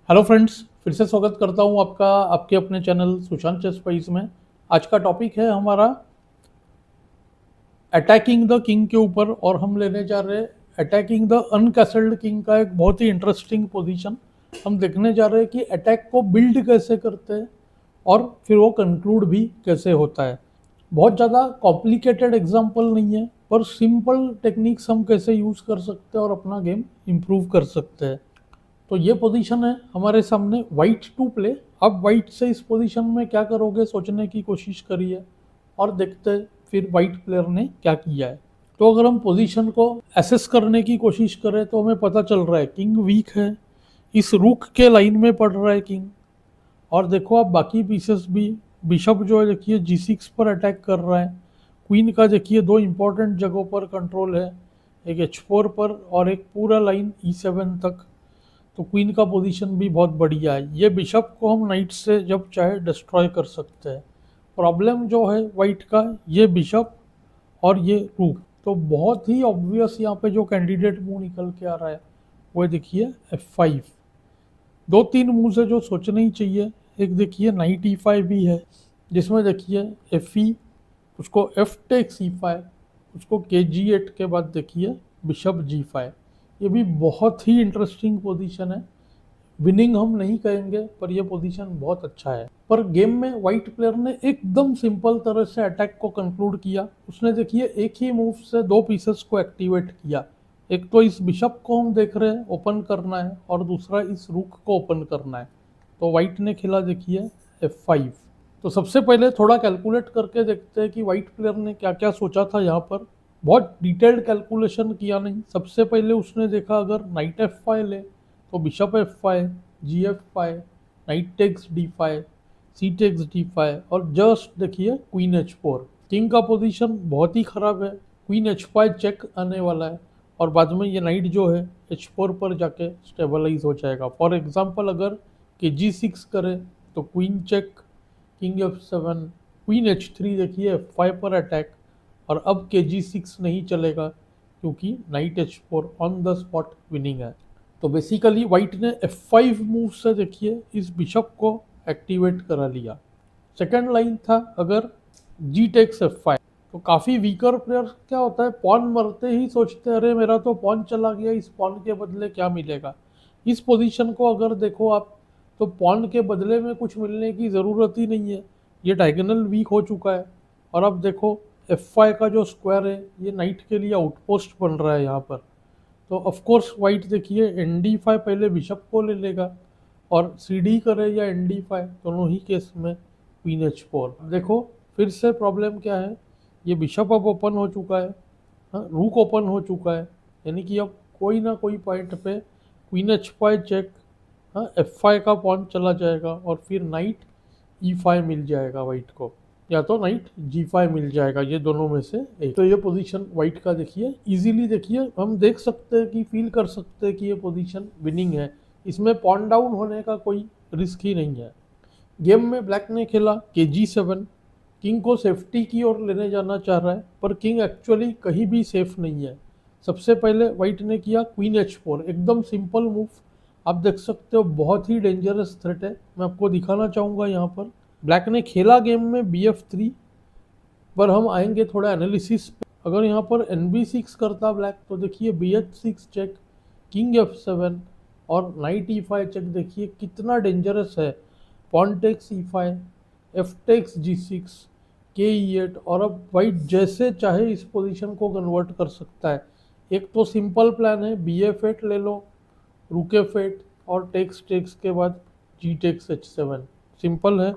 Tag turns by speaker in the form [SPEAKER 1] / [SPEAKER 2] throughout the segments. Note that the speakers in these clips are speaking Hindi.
[SPEAKER 1] हेलो फ्रेंड्स, फिर से स्वागत करता हूं आपका आपके अपने चैनल सुशांत चेस स्पाइस में। आज का टॉपिक है हमारा अटैकिंग द किंग के ऊपर, और हम लेने जा रहे हैं अटैकिंग द अनकैसल्ड किंग का एक बहुत ही इंटरेस्टिंग पोजीशन। हम देखने जा रहे हैं कि अटैक को बिल्ड कैसे करते हैं और फिर वो कंक्लूड भी कैसे होता है। बहुत ज़्यादा कॉम्प्लिकेटेड एग्जाम्पल नहीं है, पर सिंपल टेक्निक्स हम कैसे यूज़ कर सकते हैं और अपना गेम इम्प्रूव कर सकते हैं। तो ये पोजीशन है हमारे सामने, वाइट टू प्ले। अब वाइट से इस पोजीशन में क्या करोगे सोचने की कोशिश करिए और देखते हैं फिर वाइट प्लेयर ने क्या किया है। तो अगर हम पोजीशन को एसेस करने की कोशिश करें तो हमें पता चल रहा है किंग वीक है, इस रूक के लाइन में पड़ रहा है किंग। और देखो आप बाकी पीसेस भी, बिशप जो है देखिए G6 पर अटैक कर रहा है। क्वीन का देखिए दो इंपॉर्टेंट जगहों पर कंट्रोल है, एक H4 पर और एक पूरा लाइन E7 तक। तो क्वीन का पोजीशन भी बहुत बढ़िया है। ये बिशप को हम नाइट से जब चाहे डिस्ट्रॉय कर सकते हैं। प्रॉब्लम जो है वाइट का, ये बिशप और ये रूक। तो बहुत ही ऑब्वियस यहाँ पे जो कैंडिडेट मूव निकल के आ रहा है वो देखिए F5। दो तीन मूव है जो सोचने ही चाहिए। एक देखिए नाइट E5 भी है, जिसमें देखिए FE, उसको F टेक C5, उसको KG8 के बाद देखिए बिशप G5। ये भी बहुत ही इंटरेस्टिंग पोजीशन है। विनिंग हम नहीं कहेंगे, पर यह पोजीशन बहुत अच्छा है। पर गेम में वाइट प्लेयर ने एकदम सिंपल तरह से अटैक को कंक्लूड किया। उसने देखिए एक ही मूव से दो पीसेस को एक्टिवेट किया। एक तो इस बिशप को हम देख रहे हैं ओपन करना है, और दूसरा इस रूक को ओपन करना है। तो वाइट ने खेला देखिए F5। तो सबसे पहले थोड़ा कैलकुलेट करके देखते हैं कि वाइट प्लेयर ने क्या क्या सोचा था यहाँ पर। बहुत डिटेल्ड कैलकुलेशन किया नहीं। सबसे पहले उसने देखा अगर नाइट F5 ले तो bishop F5, G F5, knight takes D5, C takes D5, और जस्ट देखिए क्वीन H4। किंग का पोजीशन बहुत ही खराब है, क्वीन H5 चेक आने वाला है, और बाद में ये नाइट जो है H4 पर जाके स्टेबलाइज हो जाएगा। फॉर एग्जाम्पल अगर के G6 करे तो queen check, king F7, queen H3 देखिए F5 पर अटैक, और अब के G6 नहीं चलेगा क्योंकि night H4 on the spot winning है। तो बेसिकली वाइट ने F5 मूव से देखिए इस बिशप को एक्टिवेट करा लिया। सेकेंड लाइन था अगर G टेक्स F5, तो काफ़ी वीकर प्लेयर क्या होता है, पॉन मरते ही सोचते हैं अरे मेरा तो पॉन चला गया, इस पॉन के बदले क्या मिलेगा। इस पोजीशन को अगर देखो आप, तो पॉन के बदले में कुछ मिलने की ज़रूरत ही नहीं है। ये डायगोनल वीक हो चुका है। और अब देखो F5 का जो स्क्वायर है ये नाइट के लिए आउटपोस्ट बन रहा है यहाँ पर। तो ऑफ कोर्स वाइट देखिए ND5 पहले बिशप को ले लेगा, और CD करे या ND5 दोनों ही केस में क्वीन H4। देखो फिर से प्रॉब्लम क्या है, ये बिशप अब ओपन हो चुका है, हाँ रूक ओपन हो चुका है, यानी कि अब कोई ना कोई पॉइंट पे क्वीन H5 चेक, हाँ F5 का पॉइंट चला जाएगा, और फिर नाइट E5 मिल जाएगा वाइट को, या तो नाइट G5 मिल जाएगा, ये दोनों में से एक। तो ये पोजीशन वाइट का देखिए इजीली, देखिए हम देख सकते हैं कि फील कर सकते हैं कि ये पोजीशन विनिंग है। इसमें पॉन डाउन होने का कोई रिस्क ही नहीं है। गेम में ब्लैक ने खेला के G7, किंग को सेफ्टी की ओर लेने जाना चाह रहा है, पर किंग एक्चुअली कहीं भी सेफ नहीं है। सबसे पहले वाइट ने किया क्वीन H4, एकदम सिंपल मूव। आप देख सकते हो बहुत ही डेंजरस थ्रेट है, मैं आपको दिखाना चाहूँगा यहाँ पर। ब्लैक ने खेला गेम में BF3, पर हम आएंगे थोड़ा एनालिसिस पे। अगर यहाँ पर NB6 करता ब्लैक तो देखिए BH6 चेक, किंग F7 और नाइट E5 चेक, देखिए कितना डेंजरस है। Pawn takes E5, F takes G6, KE8, और अब वाइट जैसे चाहे इस पोजीशन को कन्वर्ट कर सकता है। एक तो सिंपल प्लान है BF8 ले लो, रूक F8 और टेक्स टेक्स के बाद G टेक्स H7, सिंपल है।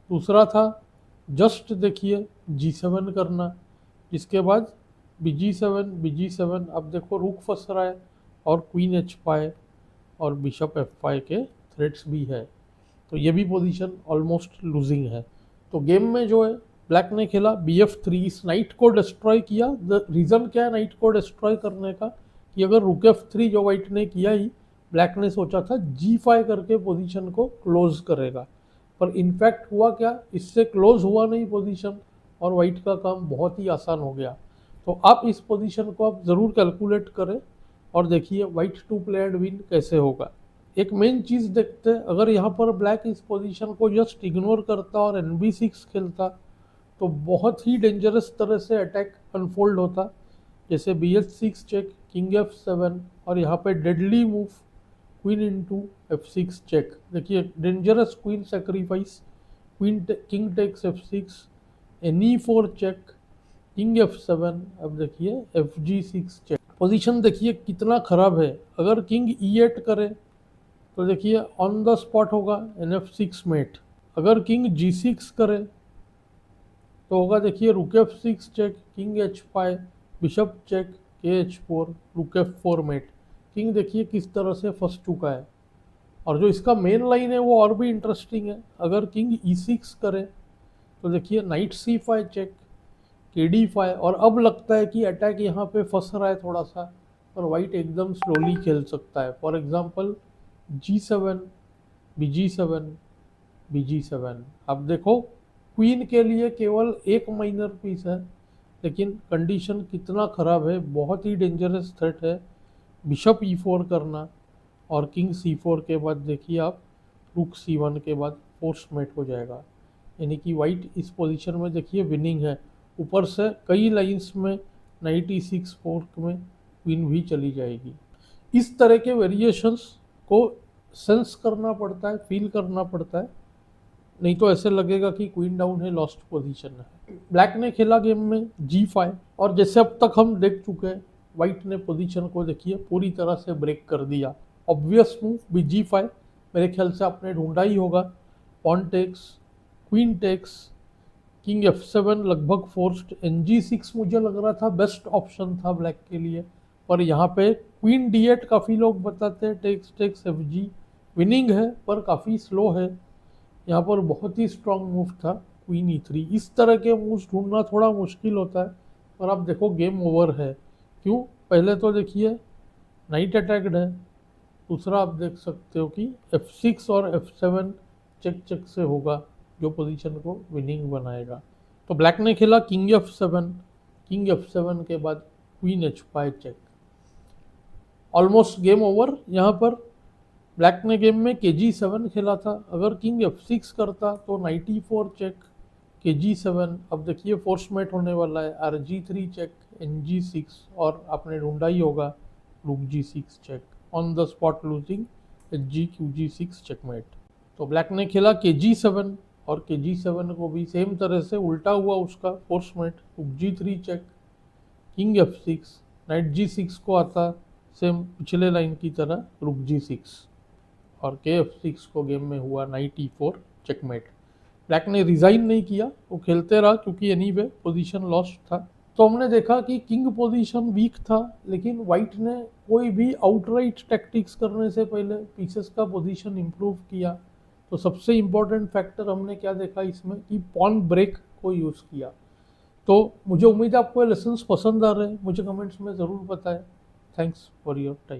[SPEAKER 1] दूसरा था जस्ट देखिए G7 करना, जिसके बाद BG7, अब देखो रूक फंस रहा है, और क्वीन H5 और बिशप F5 के थ्रेट्स भी है। तो ये भी पोजीशन ऑलमोस्ट लूजिंग है। तो गेम में जो है ब्लैक ने खेला BF3, इस नाइट को डिस्ट्रॉय किया। द रीज़न क्या है नाइट को डिस्ट्रॉय करने का, कि अगर रूक F3 जो वाइट ने किया ही, ब्लैक ने सोचा था G5 करके पोजीशन को क्लोज करेगा, पर इनफैक्ट हुआ क्या, इससे क्लोज हुआ नहीं पोजीशन, और वाइट का काम बहुत ही आसान हो गया। तो आप इस पोजीशन को आप ज़रूर कैलकुलेट करें और देखिए white to play and win कैसे होगा। एक मेन चीज़ देखते हैं, अगर यहाँ पर ब्लैक इस पोजीशन को जस्ट इग्नोर करता और NB6 खेलता तो बहुत ही डेंजरस तरह से अटैक अनफोल्ड होता, जैसे BH6 चेक, किंग F7 और यहाँ पे deadly move queen into F6 check. देखिए dangerous queen sacrifice, king takes F6, NE4 check, king F7, अब देखिए FG6 चेक। पोजीशन देखिए कितना खराब है। अगर किंग E8 करे तो देखिए ऑन द स्पॉट होगा NF6 मेट। अगर किंग G6 करे तो होगा देखिए रुक F6 check, king H5, bishop check, KH4, रुक F4 मेट। किंग देखिए किस तरह से फंस चुका है। और जो इसका मेन लाइन है वो और भी इंटरेस्टिंग है। अगर किंग E6 करे तो देखिए नाइट C5 चेक, KD5, और अब लगता है कि अटैक यहाँ पे फंस रहा है थोड़ा सा, और वाइट एकदम स्लोली खेल सकता है। For example G7, BG7, BG7। अब देखो क्वीन के लिए केवल एक माइनर पीस है, लेकिन कंडीशन कितना ख़राब है, बहुत ही डेंजरस थ्रेट है। बिशप E4 करना और किंग C4 के बाद देखिए आप रुक C1 के बाद फोर्स मेट हो जाएगा, यानी कि वाइट इस पोजीशन में देखिए विनिंग है। ऊपर से कई लाइंस में नाइट E6 फोर्क में क्वीन भी चली जाएगी। इस तरह के वेरिएशंस को सेंस करना पड़ता है, फील करना पड़ता है, नहीं तो ऐसे लगेगा कि क्वीन डाउन है, लॉस्ट पोजीशन है। ब्लैक ने खेला गेम में G5, और जैसे अब तक हम देख चुके हैं वाइट ने पोजीशन को देखिए पूरी तरह से ब्रेक कर दिया। ऑब्वियस मूव BG5 मेरे ख्याल से आपने ढूंढा ही होगा। Pawn takes, queen takes, king F7 लगभग फोर्स्ड, NG6 मुझे लग रहा था बेस्ट ऑप्शन था ब्लैक के लिए, पर यहाँ पे क्वीन D8 काफ़ी लोग बताते हैं, टेक्स टेक्स FG विनिंग है पर काफ़ी स्लो है। यहाँ पर बहुत ही स्ट्रांग मूव था क्वीन E3। इस तरह के मूव्स ढूंढना थोड़ा मुश्किल होता है, पर आप देखो गेम ओवर है। क्यों? पहले तो देखिए नाइट अटैक्ड है, दूसरा आप देख सकते हो कि F6 और F7 चेक चेक से होगा, जो पोजीशन को विनिंग बनाएगा। तो ब्लैक ने खेला किंग F7, किंग F7 के बाद queen H5 check, almost game over. यहाँ पर ब्लैक ने गेम में KG7 खेला था, अगर किंग F6 करता तो नाइट E4 चेक, KG7, अब देखिए फोर्स मेट होने वाला है, RG3 चेक, NG6, और आपने ढूंढा ही होगा रुक G6 check, on the spot losing HG QG6 checkmate. तो ब्लैक ने खेला KG7, और KG7 को भी सेम तरह से उल्टा हुआ उसका फोर्स मेट, रुक G3 check, king F6, night G6 को आता सेम पिछले लाइन की तरह रुक G6, और KF6 को गेम में हुआ नाइट E4 चेकमेट। ब्लैक ने रिजाइन नहीं किया, वो खेलते रहा क्योंकि एनीवे पोजीशन लॉस्ट था। तो हमने देखा कि किंग पोजीशन वीक था, लेकिन वाइट ने कोई भी आउटराइट टैक्टिक्स करने से पहले पीसेस का पोजीशन इंप्रूव किया। तो सबसे इम्पोर्टेंट फैक्टर हमने क्या देखा इसमें कि पॉन ब्रेक को यूज़ किया। तो मुझे उम्मीद है आपको ये लेसन्स पसंद आ रहे हैं, मुझे कमेंट्स में ज़रूर बताएं। Thanks for your time.